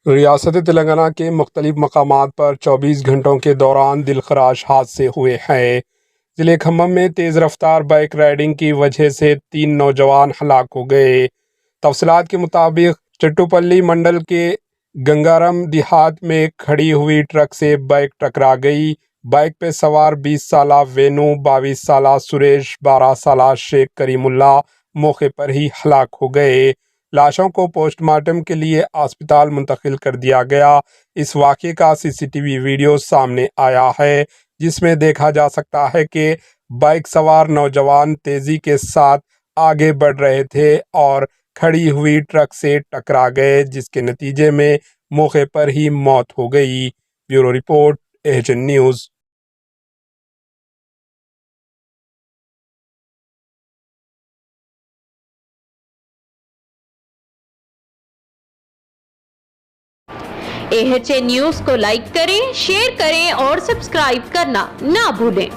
ریاست تلنگانہ کے مختلف مقامات پر 24 گھنٹوں کے دوران دلخراش حادثے ہوئے ہیں۔ ضلع کھمم میں تیز رفتار بائک رائڈنگ کی وجہ سے 3 نوجوان ہلاک ہو گئے۔ تفصیلات کے مطابق چٹوپلی منڈل کے گنگارم دیہات میں کھڑی ہوئی ٹرک سے بائک ٹکرا گئی۔ بائک پہ سوار 20 سالہ وینو، 22 سالہ سریش، 12 سالہ شیخ کریم اللہ موقع پر ہی ہلاک ہو گئے۔ لاشوں کو پوسٹ مارٹم کے لیے اسپتال منتقل کر دیا گیا۔ اس واقعے کا CCTV ویڈیو سامنے آیا ہے، جس میں دیکھا جا سکتا ہے کہ بائک سوار نوجوان تیزی کے ساتھ آگے بڑھ رہے تھے اور کھڑی ہوئی ٹرک سے ٹکرا گئے، جس کے نتیجے میں موقع پر ہی موت ہو گئی۔ Bureau report, AHN news. AHN news کو لائک کریں، شیئر کریں اور سبسکرائب کرنا نہ بھولیں۔